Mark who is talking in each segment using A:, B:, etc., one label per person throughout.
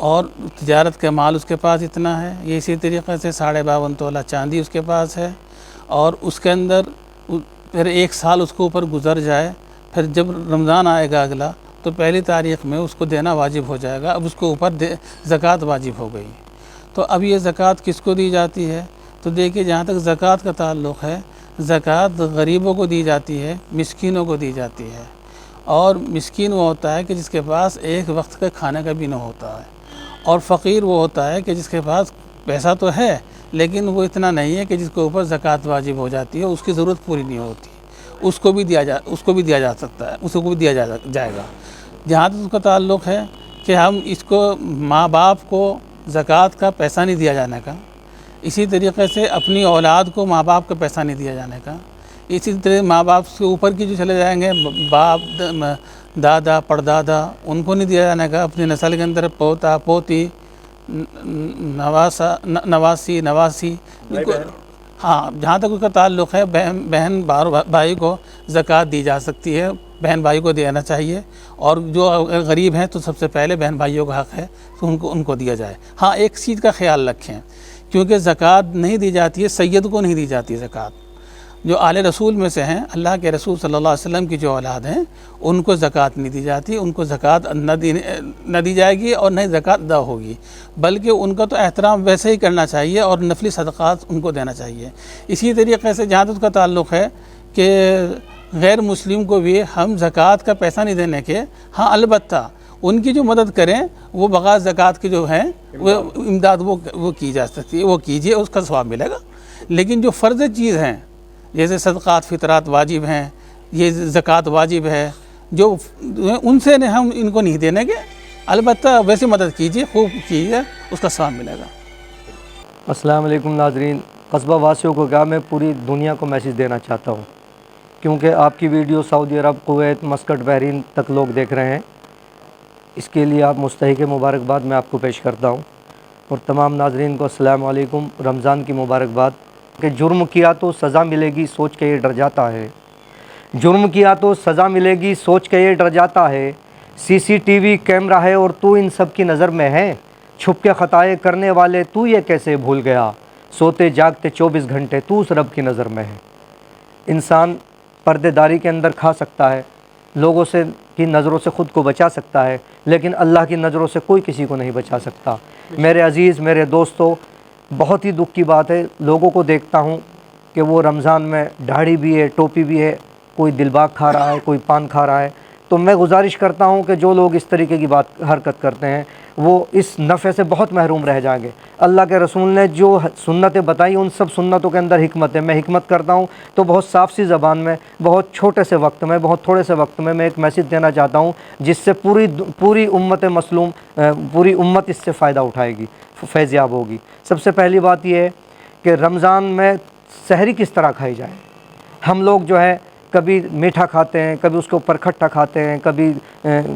A: اور تجارت کا مال اس کے پاس اتنا ہے، یہ اسی طریقے سے 52.5 تولہ چاندی اس کے پاس ہے، اور اس کے اندر پھر 1 سال اس کے اوپر گزر جائے، پھر جب رمضان آئے گا اگلا تو پہلی تاریخ میں اس کو دینا واجب ہو جائے گا، اب اس کے اوپر زکوٰۃ واجب ہو گئی۔ تو اب یہ زکوٰۃ کس کو دی جاتی ہے؟ تو دیکھیے جہاں تک زکوٰۃ کا تعلق ہے، زکوٰۃ غریبوں کو دی جاتی ہے، مسکینوں کو دی جاتی ہے، اور مسکین وہ ہوتا ہے کہ جس کے پاس ایک وقت کے کھانے کا بھی نہ ہوتا ہے، اور فقیر وہ ہوتا ہے کہ جس کے پاس پیسہ تو ہے لیکن وہ اتنا نہیں ہے کہ جس کے اوپر زکوٰۃ واجب ہو جاتی ہے، اس کی ضرورت پوری نہیں ہوتی، اس کو بھی دیا جا سکتا ہے، اس کو بھی دیا جائے گا۔ جہاں تک اس کا تعلق ہے کہ ہم اس کو ماں باپ کو زکوٰۃ کا پیسہ نہیں دیا جانے کا، اسی طریقے سے اپنی اولاد کو ماں باپ کا پیسہ نہیں دیا جانے کا، اسی طرح ماں باپ سے اوپر کی جو چلے جائیں گے، باپ دادا پردادا، ان کو نہیں دیا جانے کا، اپنی نسل کے اندر پوتا پوتی نواسی ہاں، جہاں تک اس کا تعلق ہے بہن بھائی کو زکوٰۃ دی جا سکتی ہے، بہن بھائی کو دینا چاہیے، اور جو غریب ہیں تو سب سے پہلے بہن بھائیوں کا حق ہے تو ان کو دیا جائے۔ ہاں، ایک چیز کا خیال رکھیں، کیونکہ زکوٰۃ نہیں دی جاتی ہے، سید کو نہیں دی جاتی زکوٰۃ۔ جو آل رسول میں سے ہیں، اللہ کے رسول صلی اللہ علیہ وسلم کی جو اولاد ہیں، ان کو زکوٰۃ نہیں دی جاتی، ان کو زکوٰۃ نہ دی جائے گی اور نہ ہی زکوٰۃ ادا ہوگی، بلکہ ان کا تو احترام ویسے ہی کرنا چاہیے اور نفلی صدقات ان کو دینا چاہیے۔ اسی طریقے سے جہاں تک اس کا تعلق ہے کہ غیر مسلم کو بھی ہم زکوٰۃ کا پیسہ نہیں دینے کے، ہاں البتہ ان کی جو مدد کریں وہ بغیر زکوٰۃ کے جو ہیں وہ امداد وہ کی جا سکتی ہے، وہ کیجئے، اس کا ثواب ملے گا۔ لیکن جو فرض چیز ہیں جیسے صدقات فطرات واجب ہیں، یہ زکوٰۃ واجب ہے، جو ان سے ہم ان کو نہیں دینے کے، البتہ ویسے مدد کیجئے، خوب کیجئے، اس کا ثواب ملے گا۔
B: السلام علیکم ناظرین، قصبہ واسیوں کو کیا میں پوری دنیا کو میسیج دینا چاہتا ہوں، کیونکہ آپ کی ویڈیو سعودی عرب، کویت، مسکٹ، بحرین تک لوگ دیکھ رہے ہیں، اس کے لیے آپ مستحق مبارکباد میں آپ کو پیش کرتا ہوں، اور تمام ناظرین کو السلام علیکم، رمضان کی مبارکباد۔ کہ جرم کیا تو سزا ملے گی سوچ کے یہ ڈر جاتا ہے، جرم کیا تو سزا ملے گی سوچ کے یہ ڈر جاتا ہے، CCTV کیمرہ ہے اور تو ان سب کی نظر میں ہے، چھپ کے خطائیں کرنے والے تو یہ کیسے بھول گیا، سوتے جاگتے 24 گھنٹے تو اس رب کی نظر میں ہے۔ انسان پردے داری کے اندر کھا سکتا ہے، لوگوں سے کی نظروں سے خود کو بچا سکتا ہے، لیکن اللہ کی نظروں سے کوئی کسی کو نہیں بچا سکتا۔ میرے عزیز، میرے دوستو، بہت ہی دکھ کی بات ہے، لوگوں کو دیکھتا ہوں کہ وہ رمضان میں داڑھی بھی ہے، ٹوپی بھی ہے، کوئی دل باغ کھا رہا ہے، کوئی پان کھا رہا ہے، تو میں گزارش کرتا ہوں کہ جو لوگ اس طریقے کی حرکت کرتے ہیں وہ اس نفع سے بہت محروم رہ جائیں گے۔ اللہ کے رسول نے جو سنتیں بتائی ان سب سنتوں کے اندر حکمت ہے۔ میں حکمت کرتا ہوں تو بہت صاف سی زبان میں، بہت چھوٹے سے وقت میں، بہت تھوڑے سے وقت میں ایک میسیج دینا چاہتا ہوں جس سے پوری امت مظلوم، پوری امت اس سے فائدہ اٹھائے گی، فیض یاب ہوگی۔ سب سے پہلی بات یہ ہے کہ رمضان میں سحری کس طرح کھائی جائے۔ ہم لوگ جو ہے کبھی میٹھا کھاتے ہیں، کبھی اس کے اوپر کھٹا کھاتے ہیں، کبھی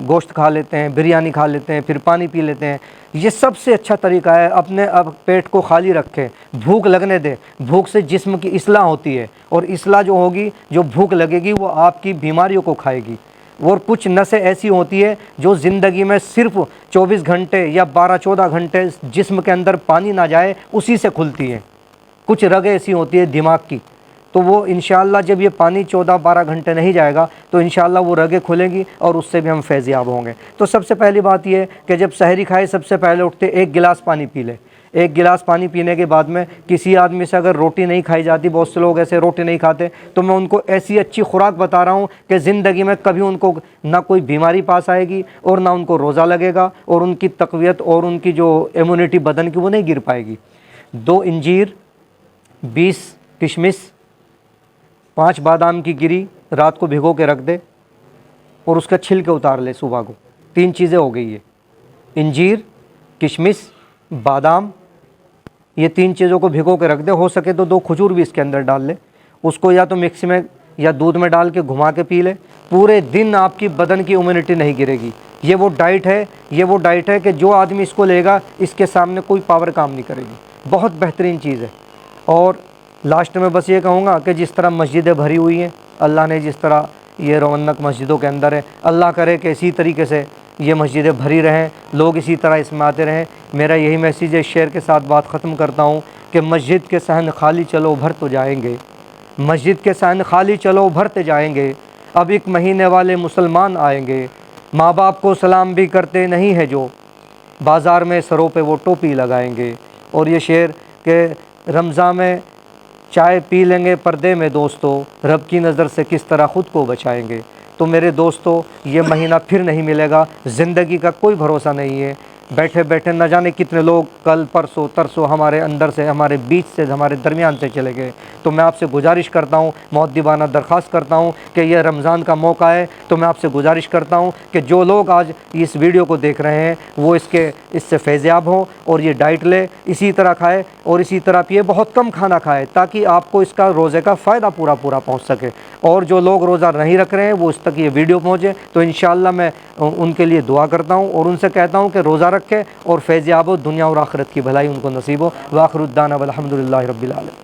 B: گوشت کھا لیتے ہیں، بریانی کھا لیتے ہیں، پھر پانی پی لیتے ہیں۔ یہ سب سے اچھا طریقہ ہے، اپنے پیٹ کو خالی رکھیں، بھوک لگنے دیں۔ بھوک سے جسم کی اصلاح ہوتی ہے، اور اصلاح جو ہوگی، جو بھوک لگے گی وہ آپ کی بیماریوں کو کھائے گی۔ اور کچھ نسیں ایسی ہوتی ہے جو زندگی میں صرف 24 گھنٹے یا 12-14 گھنٹے جسم کے اندر پانی نہ جائے اسی سے کھلتی ہیں۔ کچھ رگیں ایسی ہوتی ہے دماغ کی، تو وہ انشاءاللہ جب یہ پانی 14-12 گھنٹے نہیں جائے گا تو انشاءاللہ وہ رگیں کھلیں گی اور اس سے بھی ہم فیض یاب ہوں گے۔ تو سب سے پہلی بات یہ ہے کہ جب سحری کھائے سب سے پہلے اٹھتے 1 گلاس پانی پی لے۔ 1 گلاس پانی پینے کے بعد میں کسی آدمی سے اگر روٹی نہیں کھائی جاتی، بہت سے لوگ ایسے روٹی نہیں کھاتے، تو میں ان کو ایسی اچھی خوراک بتا رہا ہوں کہ زندگی میں کبھی ان کو نہ کوئی بیماری پاس آئے گی اور نہ ان کو روزہ لگے گا، اور ان کی تقویت اور ان کی جو ایمونٹی بدن کی وہ نہیں گر پائے گی۔ 2 انجیر، 20 کشمش، 5 بادام کی گری رات کو بھگو کے رکھ دے اور اس کا چھلکے اتار لے صبح کو۔ 3 چیزیں ہو گئی ہے، انجیر، کشمش، بادام، یہ 3 چیزوں کو بھگو کے رکھ دے۔ ہو سکے تو 2 کھجور بھی اس کے اندر ڈال لے، اس کو یا تو مکسی میں یا دودھ میں ڈال کے گھما کے پی لے۔ پورے دن آپ کی بدن کی امیونٹی نہیں گرے گی۔ یہ وہ ڈائٹ ہے کہ جو آدمی اس کو لے گا اس کے سامنے کوئی پاور کام نہیں کرے گی۔ بہت بہترین چیز ہے۔ اور لاسٹ میں بس یہ کہوں گا کہ جس طرح مسجدیں بھری ہوئی ہیں، اللہ نے جس طرح یہ رونق مسجدوں کے اندر ہے، اللہ کرے کہ اسی طریقے سے یہ مسجدیں بھری رہیں، لوگ اسی طرح اس میں آتے رہیں۔ میرا یہی میسیج ہے، اس شعر کے ساتھ بات ختم کرتا ہوں کہ مسجد کے صحن خالی چلو بھر تو جائیں گے، مسجد کے صحن خالی چلو بھرتے جائیں گے، اب 1 مہینے والے مسلمان آئیں گے، ماں باپ کو سلام بھی کرتے نہیں ہے جو، بازار میں سروں پہ وہ ٹوپی لگائیں گے۔ اور یہ شعر کہ رمضان میں چائے پی لیں گے پردے میں دوستو، رب کی نظر سے کس طرح خود کو بچائیں گے۔ تو میرے دوستو، یہ مہینہ پھر نہیں ملے گا، زندگی کا کوئی بھروسہ نہیں ہے، بیٹھے بیٹھے نہ جانے کتنے لوگ کل پرسوں ترسوں ہمارے اندر سے، ہمارے بیچ سے، ہمارے درمیان سے چلے گئے۔ تو میں آپ سے گزارش کرتا ہوں، مؤدبانہ درخواست کرتا ہوں کہ یہ رمضان کا موقع ہے، تو میں آپ سے گزارش کرتا ہوں کہ جو لوگ آج اس ویڈیو کو دیکھ رہے ہیں وہ اس سے فیض یاب ہوں اور یہ ڈائٹ لے، اسی طرح کھائے اور اسی طرح پیے، بہت کم کھانا کھائے تاکہ آپ کو اس کا روزے کا فائدہ پورا پہنچ سکے۔ اور جو لوگ روزہ نہیں رکھ رہے ہیں وہ اس تک یہ ویڈیو پہنچے تو انشاءاللہ میں ان کے لیے دعا کرتا ہوں اور ان سے کہتا ہوں کہ روزہ رکھے اور فیض یاب ہو، دنیا اور آخرت کی بھلائی ان کو نصیب ہو۔ وآخر الدعوانا والحمد للہ رب العالمین۔